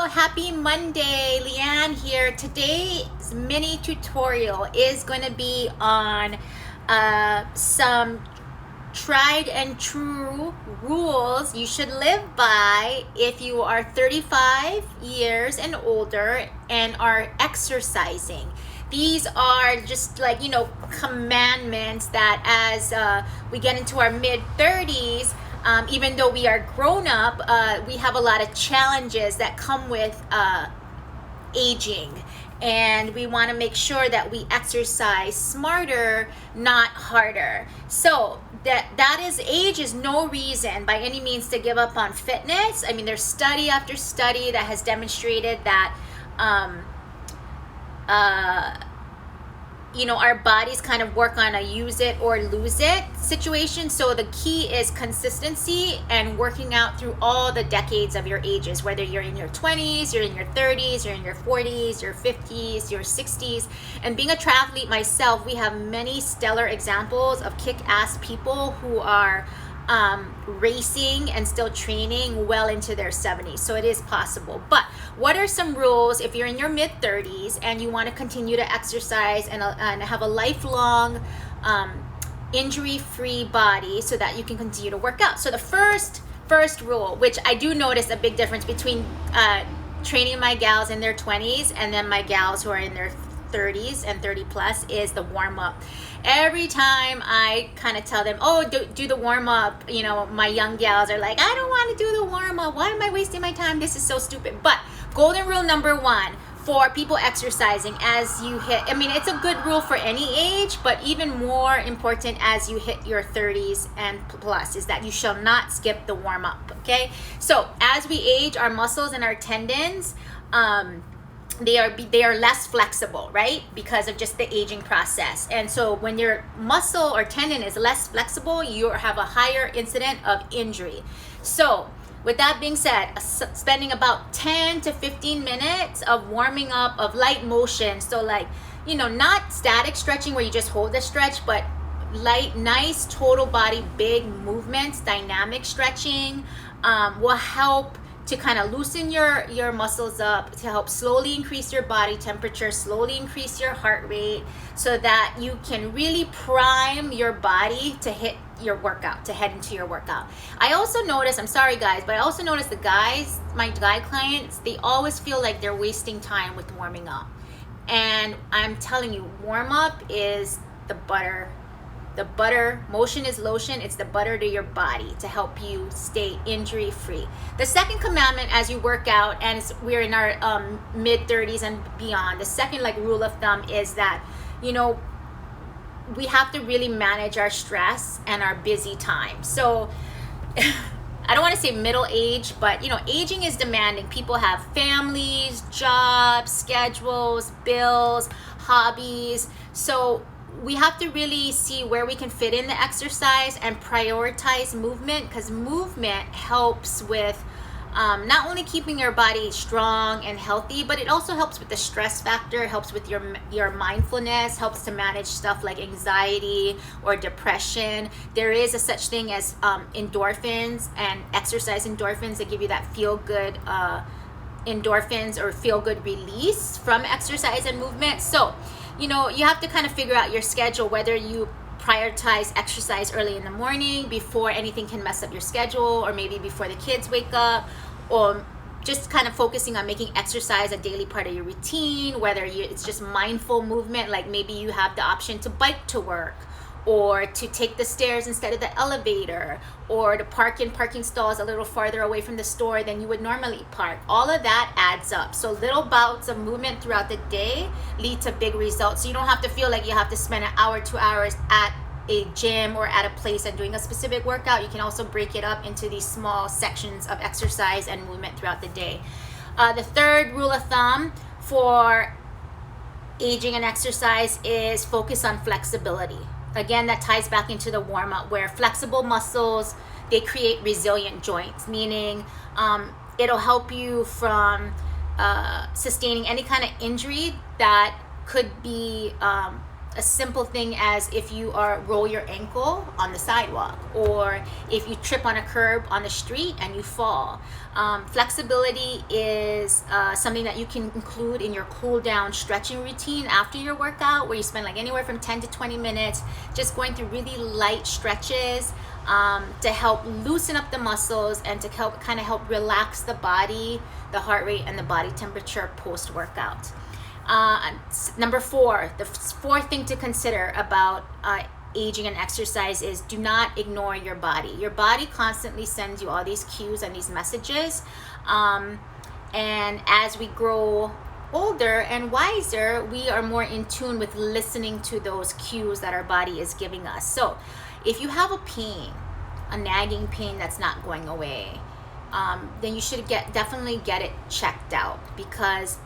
Happy Monday. Leanne here. Today's mini tutorial is going to be on some tried and true rules you should live by if you are 35 years and older and are exercising. These are just like, commandments that as we get into our mid-30s, even though we are grown up, we have a lot of challenges that come with aging. And we want to make sure that we exercise smarter, not harder. So that is, age is no reason by any means to give up on fitness. I mean, there's study after study that has demonstrated that our bodies kind of work on a use it or lose it situation. So the key is consistency and working out through all the decades of your ages, whether you're in your 20s, you're in your 30s, you're in your 40s, your 50s, your 60s. And being a triathlete myself, we have many stellar examples of kick-ass people who are racing and still training well into their 70s. So it is possible. But what are some rules if you're in your mid-30s and you want to continue to exercise and have a lifelong injury-free body so that you can continue to work out? So the first rule, which I do notice a big difference between training my gals in their 20s and then my gals who are in their 30s and 30 plus, is the warm up. Every time I kind of tell them, do the warm up, my young gals are like, I don't want to do the warm up. Why am I wasting my time? This is so stupid. But golden rule number one for people exercising as you hit, it's a good rule for any age, but even more important as you hit your 30s and plus, is that you shall not skip the warm up. Okay. So as we age, our muscles and our tendons, they are less flexible, right? Because of just the aging process. And so when your muscle or tendon is less flexible, you have a higher incident of injury. So with that being said, spending about 10 to 15 minutes of warming up, of light motion. So not static stretching where you just hold the stretch, but light, nice total body, big movements, dynamic stretching will help to kind of loosen your muscles up, to help slowly increase your body temperature, slowly increase your heart rate, so that you can really prime your body to hit your workout, to head into your workout. I also notice, I'm sorry guys, but I also notice the guys, my guy clients, they always feel like they're wasting time with warming up. And I'm telling you, warm up is the butter. The butter, motion is lotion. It's the butter to your body to help you stay injury free. The second commandment as you work out, and we're in our mid 30s and beyond, the second rule of thumb is that, we have to really manage our stress and our busy time. So I don't want to say middle age, but aging is demanding. People have families, jobs, schedules, bills, hobbies. So we have to really see where we can fit in the exercise and prioritize movement, because movement helps with not only keeping your body strong and healthy, but it also helps with the stress factor, helps with your mindfulness, helps to manage stuff like anxiety or depression. There is a such thing as endorphins and exercise endorphins that give you that feel-good endorphins or feel-good release from exercise and movement. So you have to kind of figure out your schedule, whether you prioritize exercise early in the morning before anything can mess up your schedule, or maybe before the kids wake up, or just kind of focusing on making exercise a daily part of your routine, whether it's just mindful movement, like maybe you have the option to bike to work, or to take the stairs instead of the elevator, or to park in parking stalls a little farther away from the store than you would normally park. All of that adds up. So little bouts of movement throughout the day lead to big results. So you don't have to feel like you have to spend an hour, 2 hours at a gym or at a place and doing a specific workout. You can also break it up into these small sections of exercise and movement throughout the day. The third rule of thumb for aging and exercise is focus on flexibility. Again, that ties back into the warm-up, where flexible muscles, they create resilient joints, meaning it'll help you from sustaining any kind of injury that could be a simple thing as if you roll your ankle on the sidewalk, or if you trip on a curb on the street and you fall. Flexibility is something that you can include in your cool down stretching routine after your workout, where you spend like anywhere from 10 to 20 minutes just going through really light stretches to help loosen up the muscles and to help relax the body, the heart rate, and the body temperature post workout. Number 4, the fourth thing to consider about aging and exercise is do not ignore your body. Your body constantly sends you all these cues and these messages. And as we grow older and wiser, we are more in tune with listening to those cues that our body is giving us. So if you have a pain, a nagging pain that's not going away, then you should definitely get it checked out, because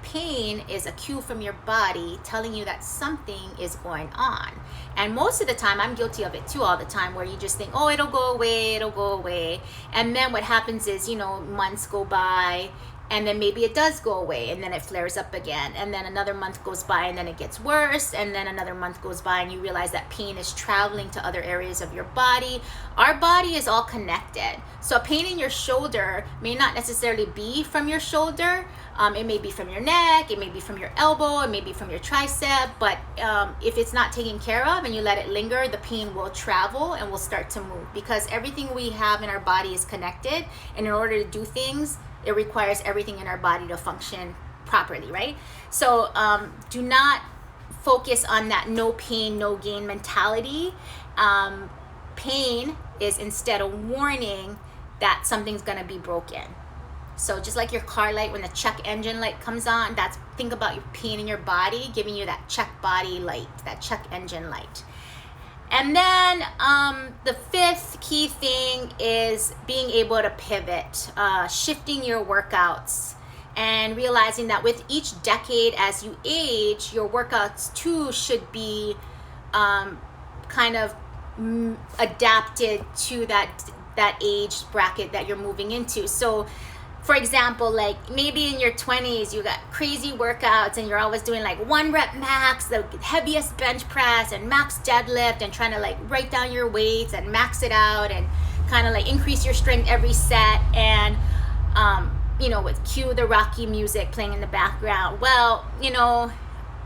pain is a cue from your body telling you that something is going on. And most of the time, I'm guilty of it too all the time, where you just think, oh, it'll go away. And then what happens is, months go by, and then maybe it does go away, and then it flares up again, and then another month goes by, and then it gets worse, and then another month goes by, and you realize that pain is traveling to other areas of your body. Our body is all connected. So a pain in your shoulder may not necessarily be from your shoulder. It may be from your neck, it may be from your elbow, it may be from your tricep, but if it's not taken care of and you let it linger, the pain will travel and will start to move, because everything we have in our body is connected, and in order to do things, it requires everything in our body to function properly, right? So do not focus on that no pain, no gain mentality. Pain is instead a warning that something's gonna be broken. So just like your car light, when the check engine light comes on, think about your pain in your body giving you that check body light, that check engine light. And then the 5th key thing is being able to pivot, shifting your workouts, and realizing that with each decade as you age, your workouts too should be adapted to that age bracket that you're moving into. So for example, like maybe in your 20s, you got crazy workouts and you're always doing like 1 rep max, the heaviest bench press and max deadlift, and trying to like write down your weights and max it out and kind of like increase your strength every set. And, with cue the Rocky music playing in the background. Well,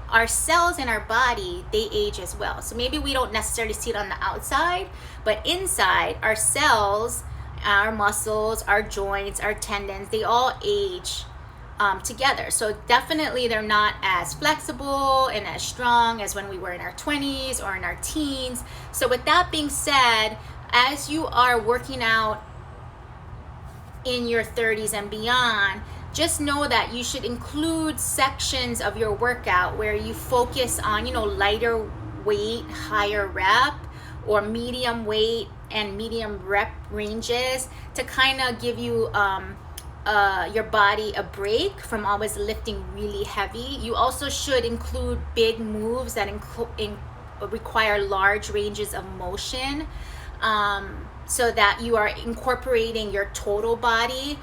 our cells in our body, they age as well. So maybe we don't necessarily see it on the outside, but inside, our cells, our muscles, our joints, our tendons, they all age together. So definitely they're not as flexible and as strong as when we were in our 20s or in our teens. So with that being said, as you are working out in your 30s and beyond, just know that you should include sections of your workout where you focus on, lighter weight, higher rep, or medium weight and medium rep ranges, to kind of give you your body a break from always lifting really heavy. You also should include big moves that require large ranges of motion, so that you are incorporating your total body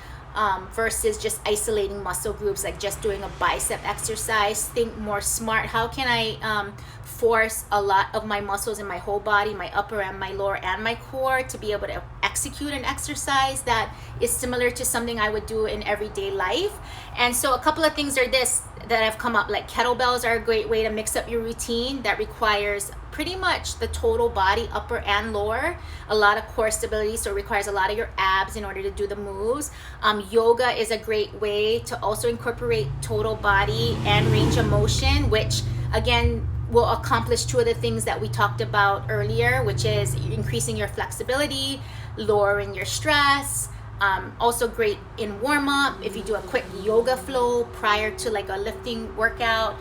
versus just isolating muscle groups, like just doing a bicep exercise. Think more smart. How can I force a lot of my muscles in my whole body, my upper and my lower and my core, to be able to execute an exercise that is similar to something I would do in everyday life? And so a couple of things that have come up, like kettlebells are a great way to mix up your routine that requires pretty much the total body, upper and lower, a lot of core stability, so it requires a lot of your abs in order to do the moves. Yoga is a great way to also incorporate total body and range of motion, which again will accomplish 2 of the things that we talked about earlier, which is increasing your flexibility, lowering your stress. Also great in warm up if you do a quick yoga flow prior to like a lifting workout.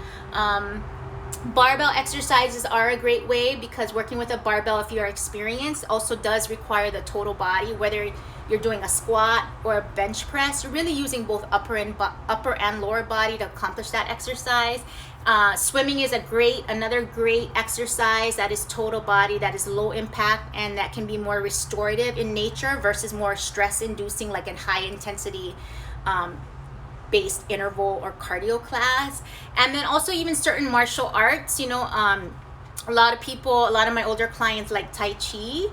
Barbell exercises are a great way, because working with a barbell, if you're experienced, also does require the total body. Whether you're doing a squat or a bench press, you're really using both upper and lower body to accomplish that exercise. Swimming is another great exercise that is total body, that is low impact, and that can be more restorative in nature versus more stress inducing, like in high intensity based interval or cardio class. And then also even certain martial arts, you know, a lot of my older clients like Tai Chi.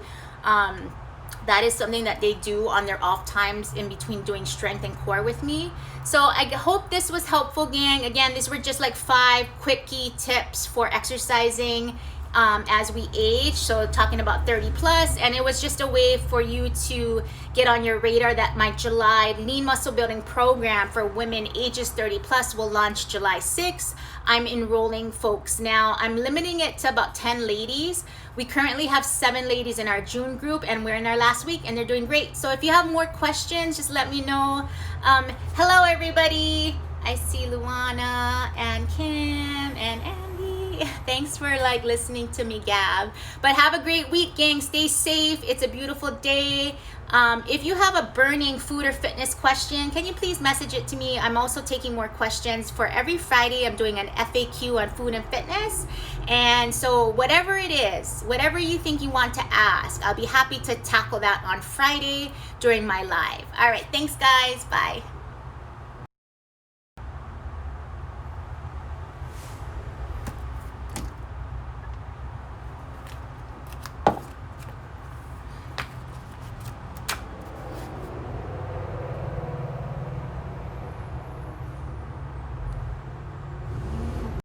That is something that they do on their off times in between doing strength and core with me. So I hope this was helpful, gang. Again, these were just like 5 quick key tips for exercising as we age. So talking about 30 plus, and it was just a way for you to get on your radar that my July lean muscle building program for women ages 30 plus will launch July 6th. I'm enrolling folks now. I'm limiting it to about 10 ladies. We currently have 7 ladies in our June group, and we're in our last week, and they're doing great. So if you have more questions, just let me know. Hello, everybody. I see Luana and Kim and Andy. Thanks for like listening to me gab. But have a great week, gang. Stay safe. It's a beautiful day. If you have a burning food or fitness question, can you please message it to me? I'm also taking more questions. For every Friday, I'm doing an FAQ on food and fitness. And so whatever it is, whatever you think you want to ask, I'll be happy to tackle that on Friday during my live. All right, thanks guys, bye.